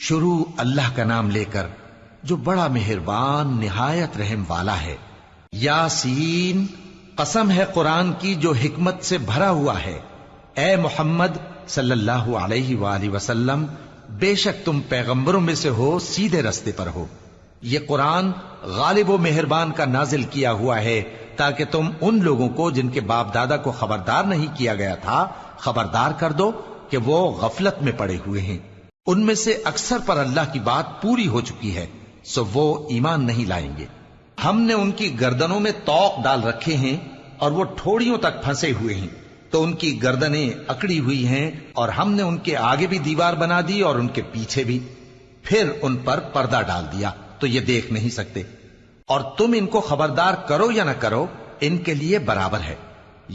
شروع اللہ کا نام لے کر جو بڑا مہربان نہایت رحم والا ہے۔ یاسین، قسم ہے قرآن کی جو حکمت سے بھرا ہوا ہے۔ اے محمد صلی اللہ علیہ وآلہ وسلم، بے شک تم پیغمبروں میں سے ہو، سیدھے رستے پر ہو۔ یہ قرآن غالب و مہربان کا نازل کیا ہوا ہے تاکہ تم ان لوگوں کو جن کے باپ دادا کو خبردار نہیں کیا گیا تھا خبردار کر دو کہ وہ غفلت میں پڑے ہوئے ہیں۔ ان میں سے اکثر پر اللہ کی بات پوری ہو چکی ہے، سو وہ ایمان نہیں لائیں گے۔ ہم نے ان کی گردنوں میں طوق ڈال رکھے ہیں اور وہ ٹھوڑیوں تک پھنسے ہوئے ہیں، تو ان کی گردنیں اکڑی ہوئی ہیں، اور ہم نے ان کے آگے بھی دیوار بنا دی اور ان کے پیچھے بھی، پھر ان پر پردہ ڈال دیا تو یہ دیکھ نہیں سکتے۔ اور تم ان کو خبردار کرو یا نہ کرو، ان کے لیے برابر ہے،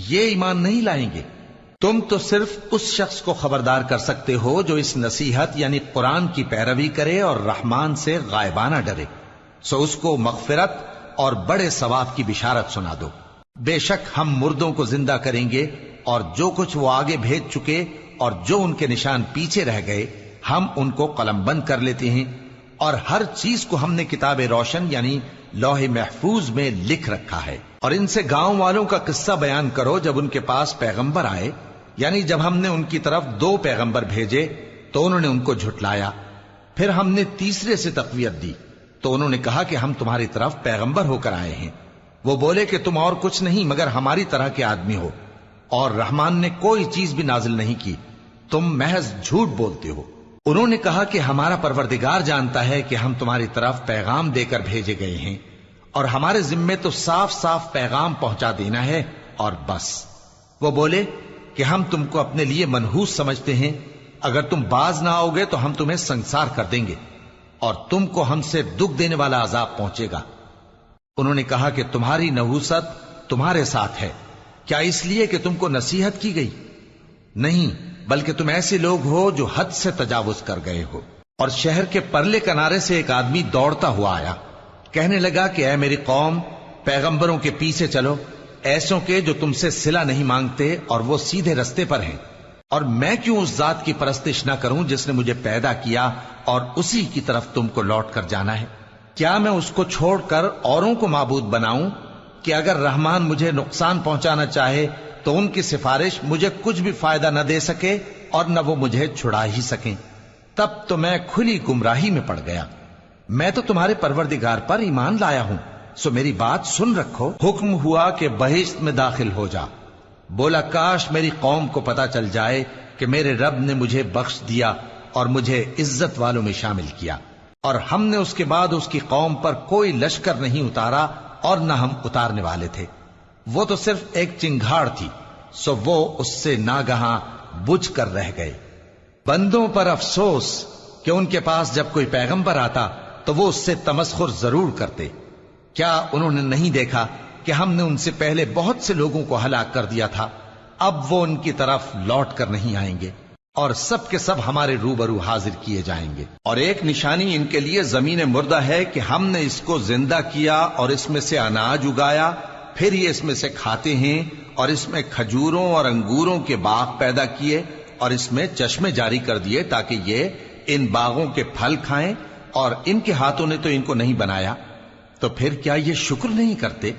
یہ ایمان نہیں لائیں گے۔ تم تو صرف اس شخص کو خبردار کر سکتے ہو جو اس نصیحت یعنی قرآن کی پیروی کرے اور رحمان سے غائبانہ ڈرے، سو اس کو مغفرت اور بڑے ثواب کی بشارت سنا دو۔ بے شک ہم مردوں کو زندہ کریں گے، اور جو کچھ وہ آگے بھیج چکے اور جو ان کے نشان پیچھے رہ گئے ہم ان کو قلم بند کر لیتے ہیں، اور ہر چیز کو ہم نے کتاب روشن یعنی لوح محفوظ میں لکھ رکھا ہے۔ اور ان سے گاؤں والوں کا قصہ بیان کرو جب ان کے پاس پیغمبر آئے، یعنی جب ہم نے ان کی طرف 2 پیغمبر بھیجے تو انہوں نے ان کو جھٹلایا، پھر ہم نے تیسرے سے تقویت دی تو انہوں نے کہا کہ ہم تمہاری طرف پیغمبر ہو کر آئے ہیں۔ وہ بولے کہ تم اور کچھ نہیں مگر ہماری طرح کے آدمی ہو، اور رحمان نے کوئی چیز بھی نازل نہیں کی، تم محض جھوٹ بولتے ہو۔ انہوں نے کہا کہ ہمارا پروردگار جانتا ہے کہ ہم تمہاری طرف پیغام دے کر بھیجے گئے ہیں، اور ہمارے ذمے تو صاف صاف پیغام پہنچا دینا ہے اور بس۔ وہ بولے کہ ہم تم کو اپنے لیے منحوس سمجھتے ہیں، اگر تم باز نہ آؤ گے تو ہم تمہیں سنسار کر دیں گے اور تم کو ہم سے دکھ دینے والا عذاب پہنچے گا۔ انہوں نے کہا کہ تمہاری نحوست تمہارے ساتھ ہے، کیا اس لیے کہ تم کو نصیحت کی گئی؟ نہیں، بلکہ تم ایسے لوگ ہو جو حد سے تجاوز کر گئے ہو۔ اور شہر کے پرلے کنارے سے ایک آدمی دوڑتا ہوا آیا، کہنے لگا کہ اے میری قوم، پیغمبروں کے پیچھے چلو، ایسوں کے جو تم سے صلہ نہیں مانگتے اور وہ سیدھے رستے پر ہیں۔ اور میں کیوں اس ذات کی پرستش نہ کروں جس نے مجھے پیدا کیا اور اسی کی طرف تم کو لوٹ کر جانا ہے؟ کیا میں اس کو چھوڑ کر اوروں کو معبود بناؤں کہ اگر رحمان مجھے نقصان پہنچانا چاہے تو ان کی سفارش مجھے کچھ بھی فائدہ نہ دے سکے اور نہ وہ مجھے چھڑا ہی سکیں؟ تب تو میں کھلی گمراہی میں پڑ گیا۔ میں تو تمہارے پروردگار پر ایمان لایا ہوں، سو میری بات سن رکھو۔ حکم ہوا کہ بہشت میں داخل ہو جا۔ بولا کاش میری قوم کو پتا چل جائے کہ میرے رب نے مجھے بخش دیا اور مجھے عزت والوں میں شامل کیا، اور ہم نے اس کے بعد اس کی قوم پر کوئی لشکر نہیں اتارا اور نہ ہم اتارنے والے تھے۔ وہ تو صرف ایک چنگھاڑ تھی، سو وہ اس سے ناگہاں بجھ کر رہ گئے۔ بندوں پر افسوس کہ ان کے پاس جب کوئی پیغمبر آتا تو وہ اس سے تمسخر ضرور کرتے۔ کیا انہوں نے نہیں دیکھا کہ ہم نے ان سے پہلے بہت سے لوگوں کو ہلاک کر دیا تھا؟ اب وہ ان کی طرف لوٹ کر نہیں آئیں گے، اور سب کے سب ہمارے روبرو حاضر کیے جائیں گے۔ اور ایک نشانی ان کے لیے زمین مردہ ہے کہ ہم نے اس کو زندہ کیا اور اس میں سے اناج اگایا، پھر یہ اس میں سے کھاتے ہیں، اور اس میں کھجوروں اور انگوروں کے باغ پیدا کیے اور اس میں چشمے جاری کر دیے تاکہ یہ ان باغوں کے پھل کھائیں، اور ان کے ہاتھوں نے تو ان کو نہیں بنایا، تو پھر کیا یہ شکر نہیں کرتے؟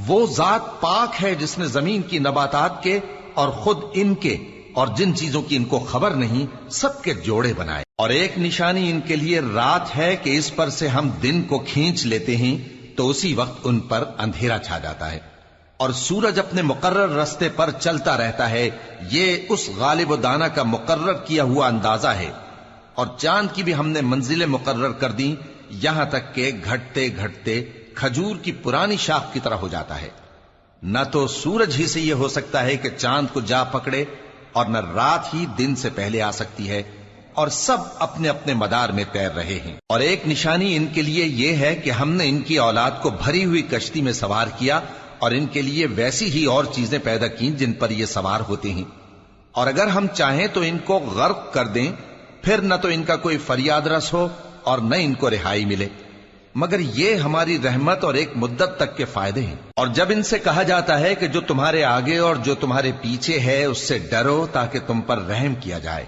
وہ ذات پاک ہے جس نے زمین کی نباتات کے اور خود ان کے اور جن چیزوں کی ان کو خبر نہیں سب کے جوڑے بنائے۔ اور ایک نشانی ان کے لیے رات ہے کہ اس پر سے ہم دن کو کھینچ لیتے ہیں تو اسی وقت ان پر اندھیرا چھا جاتا ہے، اور سورج اپنے مقرر رستے پر چلتا رہتا ہے، یہ اس غالب و دانا کا مقرر کیا ہوا اندازہ ہے۔ اور چاند کی بھی ہم نے منزلیں مقرر کر دیں، یہاں تک کہ گھٹتے گھٹتے کھجور کی پرانی شاخ کی طرح ہو جاتا ہے۔ نہ تو سورج ہی سے یہ ہو سکتا ہے کہ چاند کو جا پکڑے، اور نہ رات ہی دن سے پہلے آ سکتی ہے، اور سب اپنے اپنے مدار میں تیر رہے ہیں۔ اور ایک نشانی ان کے لیے یہ ہے کہ ہم نے ان کی اولاد کو بھری ہوئی کشتی میں سوار کیا، اور ان کے لیے ویسی ہی اور چیزیں پیدا کی جن پر یہ سوار ہوتے ہیں، اور اگر ہم چاہیں تو ان کو غرق کر دیں، پھر نہ تو ان کا کوئی فریاد رس ہو اور نہ ان کو رہائی ملے، مگر یہ ہماری رحمت اور ایک مدت تک کے فائدے ہیں۔ اور جب ان سے کہا جاتا ہے کہ جو تمہارے آگے اور جو تمہارے پیچھے ہے اس سے ڈرو تاکہ تم پر رحم کیا جائے،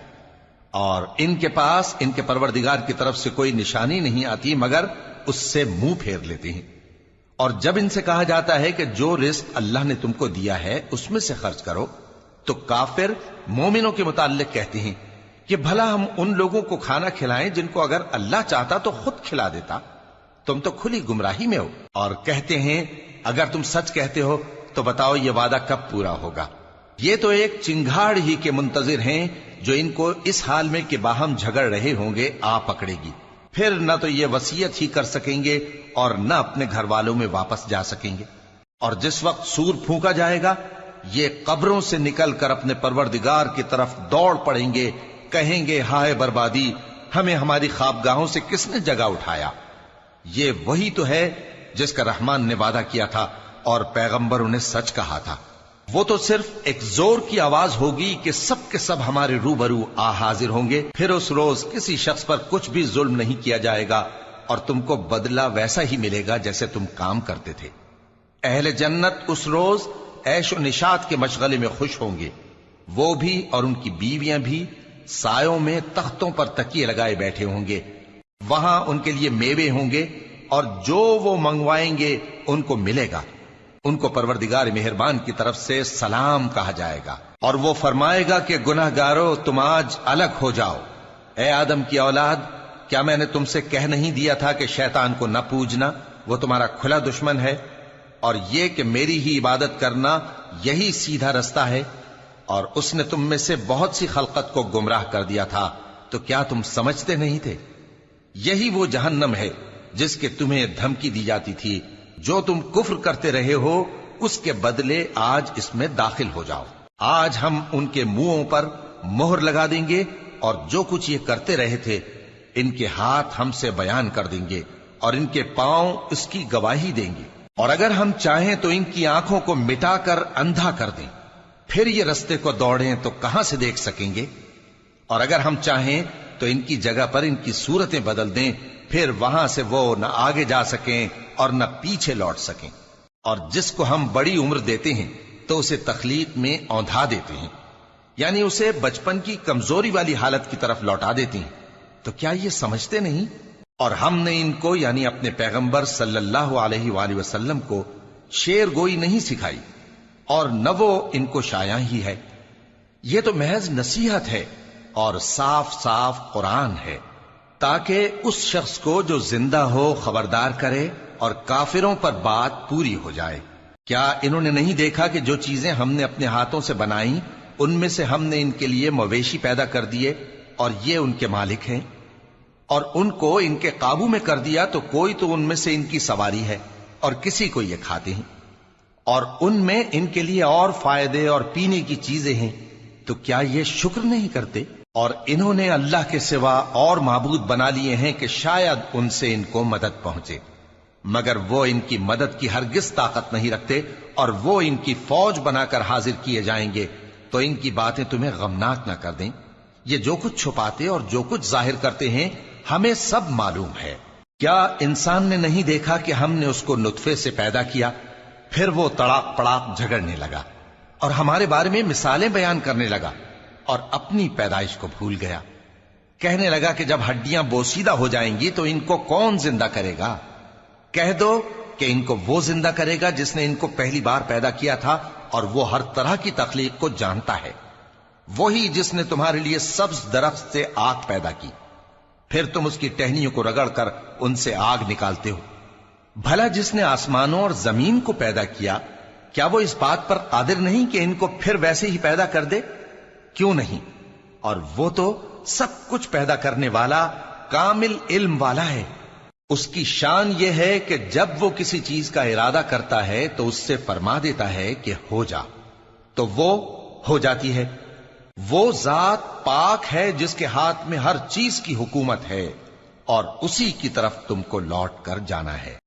اور ان کے پاس ان کے پروردگار کی طرف سے کوئی نشانی نہیں آتی مگر اس سے منہ پھیر لیتے ہیں۔ اور جب ان سے کہا جاتا ہے کہ جو رزق اللہ نے تم کو دیا ہے اس میں سے خرچ کرو، تو کافر مومنوں کے متعلق کہتے ہیں کہ بھلا ہم ان لوگوں کو کھانا کھلائیں جن کو اگر اللہ چاہتا تو خود کھلا دیتا، تم تو کھلی گمراہی میں ہو۔ اور کہتے ہیں اگر تم سچ کہتے ہو تو بتاؤ یہ وعدہ کب پورا ہوگا؟ یہ تو ایک چنگھاڑ ہی کے منتظر ہیں جو ان کو اس حال میں کہ باہم جھگڑ رہے ہوں گے آ پکڑے گی، پھر نہ تو یہ وصیت ہی کر سکیں گے اور نہ اپنے گھر والوں میں واپس جا سکیں گے۔ اور جس وقت سور پھونکا جائے گا یہ قبروں سے نکل کر اپنے پروردگار کی طرف دوڑ پڑیں گے، کہیں گے ہائے بربادی، ہمیں ہماری خوابگاہوں سے کس نے جگہ اٹھایا۔ یہ وہی تو ہے جس کا رحمان نے وعدہ کیا تھا اور پیغمبروں نے سچ کہا تھا۔ وہ تو صرف ایک زور کی آواز ہوگی کہ سب کے سب ہمارے روبرو آ حاضر ہوں گے، پھر اس روز کسی شخص پر کچھ بھی ظلم نہیں کیا جائے گا اور تم کو بدلہ ویسا ہی ملے گا جیسے تم کام کرتے تھے۔ اہل جنت اس روز عیش و نشاط کے مشغلے میں خوش ہوں گے، وہ بھی اور ان کی بیویاں بھی سایوں میں تختوں پر تکیے لگائے بیٹھے ہوں گے، وہاں ان کے لیے میوے ہوں گے اور جو وہ منگوائیں گے ان کو ملے گا۔ ان کو پروردگار مہربان کی طرف سے سلام کہا جائے گا، اور وہ فرمائے گا کہ گناہ گارو تم آج الگ ہو جاؤ۔ اے آدم کی اولاد، کیا میں نے تم سے کہہ نہیں دیا تھا کہ شیطان کو نہ پوجنا، وہ تمہارا کھلا دشمن ہے، اور یہ کہ میری ہی عبادت کرنا یہی سیدھا رستہ ہے؟ اور اس نے تم میں سے بہت سی خلقت کو گمراہ کر دیا تھا، تو کیا تم سمجھتے نہیں تھے؟ یہی وہ جہنم ہے جس کے تمہیں دھمکی دی جاتی تھی، جو تم کفر کرتے رہے ہو اس کے بدلے آج اس میں داخل ہو جاؤ۔ آج ہم ان کے منہوں پر مہر لگا دیں گے اور جو کچھ یہ کرتے رہے تھے ان کے ہاتھ ہم سے بیان کر دیں گے اور ان کے پاؤں اس کی گواہی دیں گے، اور اگر ہم چاہیں تو ان کی آنکھوں کو مٹا کر اندھا کر دیں، پھر یہ رستے کو دوڑیں تو کہاں سے دیکھ سکیں گے؟ اور اگر ہم چاہیں تو ان کی جگہ پر ان کی صورتیں بدل دیں، پھر وہاں سے وہ نہ آگے جا سکیں اور نہ پیچھے لوٹ سکیں۔ اور جس کو ہم بڑی عمر دیتے ہیں تو اسے تخلیق میں اوندھا دیتے ہیں، یعنی اسے بچپن کی کمزوری والی حالت کی طرف لوٹا دیتے ہیں۔ تو کیا یہ سمجھتے نہیں؟ اور ہم نے ان کو یعنی اپنے پیغمبر صلی اللہ علیہ وآلہ وسلم کو شعر گوئی نہیں سکھائی، اور نہ وہ ان کو شایع ہی ہے، یہ تو محض نصیحت ہے اور صاف صاف قرآن ہے، تاکہ اس شخص کو جو زندہ ہو خبردار کرے اور کافروں پر بات پوری ہو جائے۔ کیا انہوں نے نہیں دیکھا کہ جو چیزیں ہم نے اپنے ہاتھوں سے بنائیں ان میں سے ہم نے ان کے لیے مویشی پیدا کر دیے اور یہ ان کے مالک ہیں، اور ان کو ان کے قابو میں کر دیا تو کوئی تو ان میں سے ان کی سواری ہے اور کسی کو یہ کھاتے ہیں، اور ان میں ان کے لیے اور فائدے اور پینے کی چیزیں ہیں، تو کیا یہ شکر نہیں کرتے؟ اور انہوں نے اللہ کے سوا اور معبود بنا لیے ہیں کہ شاید ان سے ان کو مدد پہنچے، مگر وہ ان کی مدد کی ہرگز طاقت نہیں رکھتے، اور وہ ان کی فوج بنا کر حاضر کیے جائیں گے تو ان کی باتیں تمہیں غمناک نہ کر دیں۔ یہ جو کچھ چھپاتے اور جو کچھ ظاہر کرتے ہیں ہمیں سب معلوم ہے۔ کیا انسان نے نہیں دیکھا کہ ہم نے اس کو نطفے سے پیدا کیا، پھر وہ تڑاک پڑاک جھگڑنے لگا اور ہمارے بارے میں مثالیں بیان کرنے لگا اور اپنی پیدائش کو بھول گیا، کہنے لگا کہ جب ہڈیاں بوسیدہ ہو جائیں گی تو ان کو کون زندہ کرے گا؟ کہہ دو کہ ان کو وہ زندہ کرے گا جس نے ان کو پہلی بار پیدا کیا تھا، اور وہ ہر طرح کی تخلیق کو جانتا ہے، وہی جس نے تمہارے لیے سبز درخت سے آگ پیدا کی، پھر تم اس کی ٹہنیوں کو رگڑ کر ان سے آگ نکالتے ہو۔ بھلا جس نے آسمانوں اور زمین کو پیدا کیا، کیا وہ اس بات پر قادر نہیں کہ ان کو پھر ویسے ہی پیدا کر دے؟ کیوں نہیں؟ اور وہ تو سب کچھ پیدا کرنے والا کامل علم والا ہے۔ اس کی شان یہ ہے کہ جب وہ کسی چیز کا ارادہ کرتا ہے تو اس سے فرما دیتا ہے کہ ہو جا، تو وہ ہو جاتی ہے۔ وہ ذات پاک ہے جس کے ہاتھ میں ہر چیز کی حکومت ہے، اور اسی کی طرف تم کو لوٹ کر جانا ہے۔